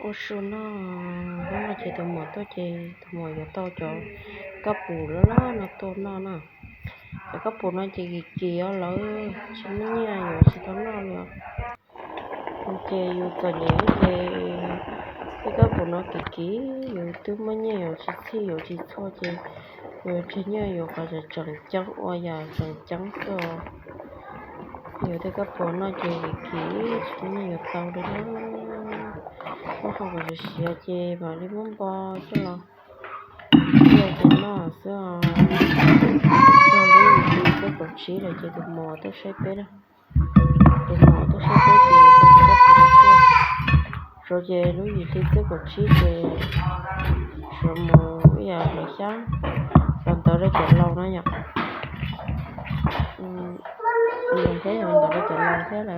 ô số nó là chỉ tụi mỏ tôi chỉ tụi mỏ giờ tao cho các bù nó tôm nó nè các bù nó chỉ kia lỡ chỉ nó nhia rồi chỉ tao nó rồi chỉ yêu tao nhớ cái các bù nó kia yêu tụi nó nhia rồi chỉ yêu chỉ thôi chỉ yêu chỉ nhia rồi cả giờ trắng trắng ôi giờ trắng trắng cơ yêu thì các bù nó chỉ chỉ nhia tao đấy nó không có gì chơi mà đi muốn bao chứ là giờ thì nó sẽ cái cuộc chỉ là chơi được mò tôi sẽ biết đó được mò tôi sẽ biết thì tôi sẽ biết được rồi về lúc gì thì cái cuộc chỉ về rồi mò bây giờ là sáng còn tới đó chạy lâu nó nhập mình thấy là mình tới đó chạy lâu thế là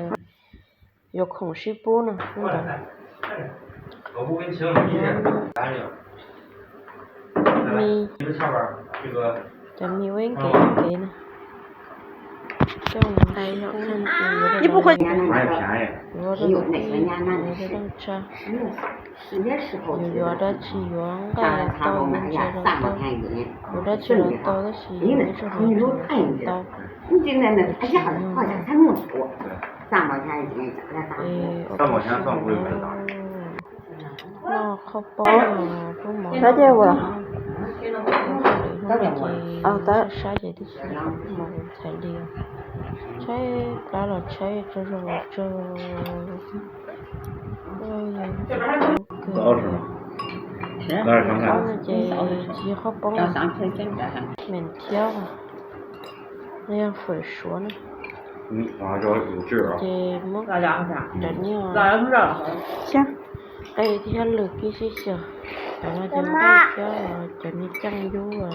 有空时播呢，真的。我不跟你请你去，咋的？你这下边这个。这米我应给呢。这样还要看你不会买便宜。我这能吃。有的吃圆的，刀能吃的刀，有的吃的刀的是有的是很刀。你今天那哎呀，好像才那么多，3毛钱一斤，3毛钱算贵不？那好包啊，不忙。大姐我。的啥子的是忙材料，菜来了菜这是我这，多少是吗？哪儿看看？那几号包？面条啊，那样会说呢。这有劲啊！这么这呢？行。哎，天热几些些，然后就买些这里酱油啊。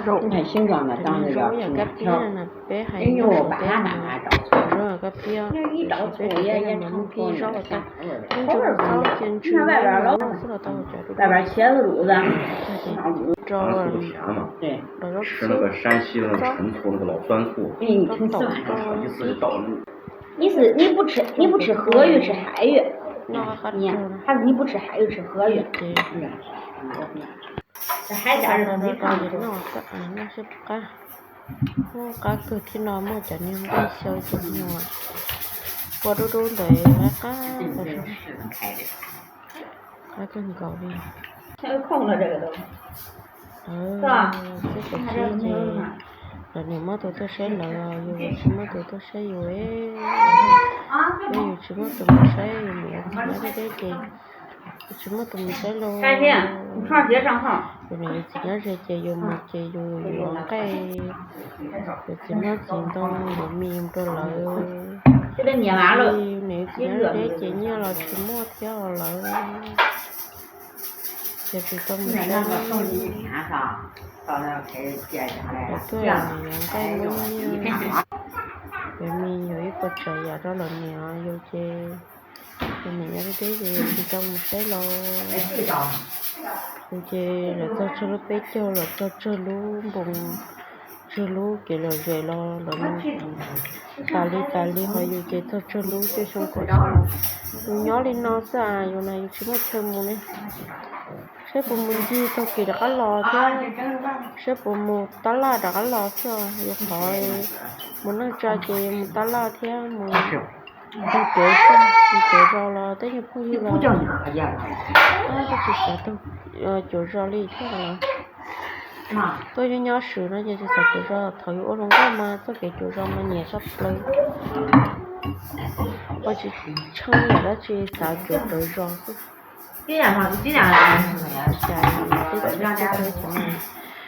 肉你看形状的长得要挺条，哎呦，把它拿着。一找醋也成口味了，口味不一样。你看外边老外边茄子卤子，醋甜嘛，对，吃那个山西的那个陈醋，那个老酸醋。你挺喜欢的。一次就倒了。你不吃河鱼吃海鱼，你不吃海鱼吃河鱼。这海鲜是没看过。那是cá từ khi nó mà cho nên cái sâu cho nó qua đó đó để cá cần cầu đi không là được đâu cái gì rồi nếu mà tôi sẽ là dù chỉ mà tôi sẽ dù ấy dù chỉ mà tôi sẽ mua cái gì chỉ mà tôi sẽ lo改天你床接上号rồi này chỉ nhớ chơi dùng cái chỉ mà chỉ tông để mìm rồi là nếu chỉ nhớ để chỉ nhớ là chỉ mua theo là chỉ bị tông mình ra tôi là những cái muốn để mình nhiều ít vật trời giờ đó là nhiều vô chơi mình nhớ cái gì thì trong một cái lô thì là cho nó bé cho là cho lú bùng cho lú kiểu là về lo là ta li họ yêu chơi cho lú chơi xong còn sao nhớ lên nó ra yêu này chỉ một chơi một này sẽ bộ mình gì tao kỳ đã cá lò chứ sẽ bộ một tá la đã cá lò chứ yêu khỏi muốn nó chơi chơi một tá la theo một tôi kể rồi là tới nhập khu là tôi chỉ sợ tôi chỗ rồi đi chứ là tôi cho nhau sự nó chỉ sợ chỗ rồi thời ở trong đó mà tôi kể chỗ rồi mà nhẹ sắp lên tôi chỉ chân là chỉ sợ chỗ rồi今年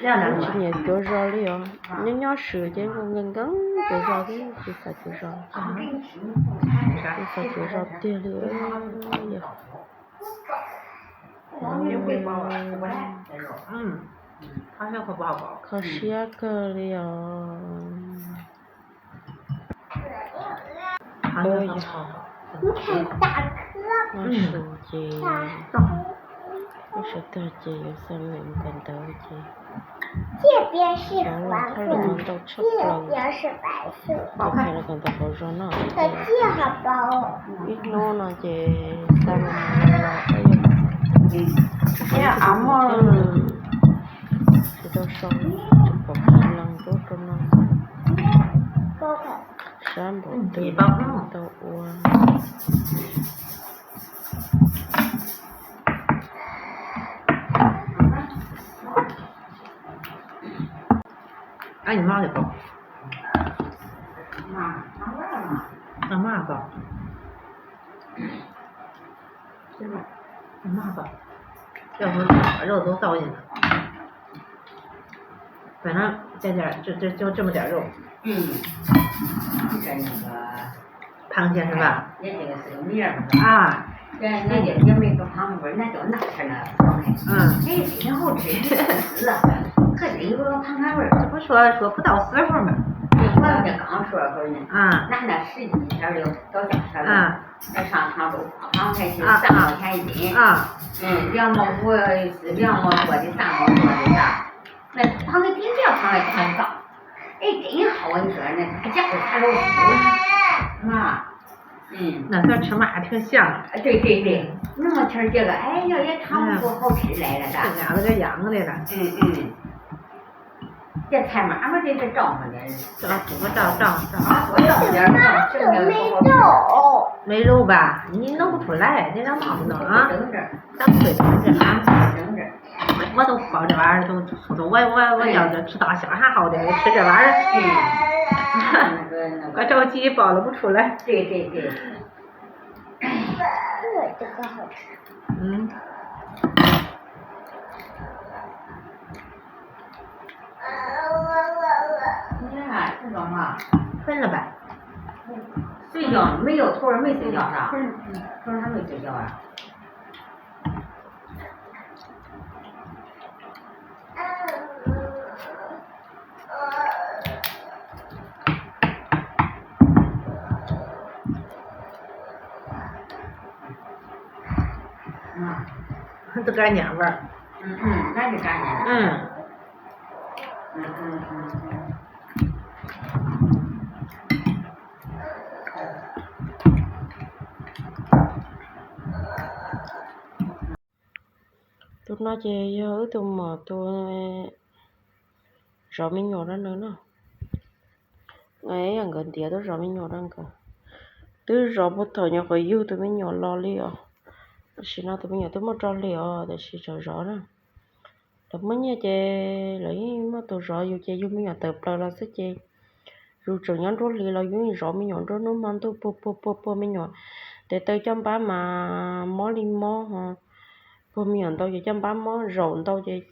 là chỉ nhẹ chỗ rồi đi à nhưng nhau sự chứ không gần gần chỗ rồi thì chỉ sợ chỗ rồi chỉ sợ chỗ rồi tiền đi可惜啊，可怜啊！哎呀，你看大颗。我手机，我是德姐，有3名跟德姐。这边是黄色，这边是白色。我看了跟德好热闹。可这好薄哦。一弄呢就3名了。嘛。这都烧，这不可能都这么。包括山不对都我。哎，你妈的包。干嘛包？干嘛包？要不肉都倒进去了，反正这点就这么点肉。这那个螃蟹是吧？也这个是个名儿啊。人家也没个螃蟹，那叫哪儿呢？哎，挺好吃，是啊，可真有个螃蟹味儿。这不说不到时候吗？我这刚说会儿呢。拿那10几条的到家去了。那上趟都刚才是3毛钱一斤。2毛5是2毛多的3毛多的啥？那螃蟹比这螃蟹还高。哎，真好，你说那大家伙看着我啊。那算吃嘛还挺香。对，那么吃这个，哎呀也尝不出好吃来了的。这了个样子了。这菜嘛这是照上点，照多照点，没肉。没肉吧？你弄不出来，你让妈妈弄啊。咱会整这。我都包这玩意儿都我要是吃大虾还好点，吃这玩意儿。我着急包了不出来。对。这个好吃。你看这种嘛，分了呗。睡觉没有头儿没睡觉是吧？头儿还没睡觉啊。都干娘味儿。那就干娘。Tôi nói về ở tôi mà tôi rõ mình nhỏ ra nữa nè. Ấy ăn gần tiệt tôi rõ mình nhỏ ra cả. Tôi rõ một thời nhỏ khỏi yêu tôi mình nhỏ lo liao. Xin nó tôi mình nhỏ tôi mất cho liao để xin rõ nè. Tập mấy nhà chơi lấy mà tôi rõ yêu chơi yêu mình nhỏ tập là sẽ chơi. Rồi trường nhắn rốt liao yêu rõ mình nhỏ rốt nó mang tôi po mình nhỏ. Để tôi chăm bá mà mó li mó ha. Po mình nhỏ tôi chăm bá mó rộn tôi chơi.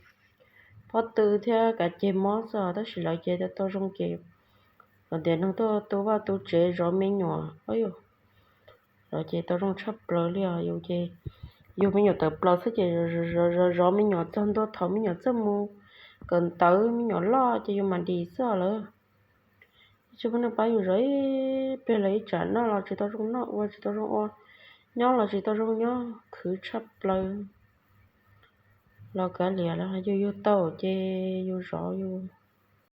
Phó tư theo cả chơi mó giờ đó chỉ là chơi để tôi trong chơi. Còn để nó tôi vào tôi chơi rõ mình nhỏ. Ôi dồi. Rồi chơi tôi trong chấp lỡ liao yêu chơi. Yêu mình nhỏ tập lỡ sẽ chơi rõ mình nhỏ chân tôi thấu mình nhỏ chân mù. Còn tới mình nhỏ lo chơi mà đi sợ lỡ. Chứ bây giờ bao nhiêu rồi bây lấy trả nó là chỉ tôi trong nó qua chỉ tôi trong qua. Nhỏ là chỉ tôi trong nhỏ cứ chấp lỡ. Lo cả lìa là yêu tàu chơi yêu rõ yêu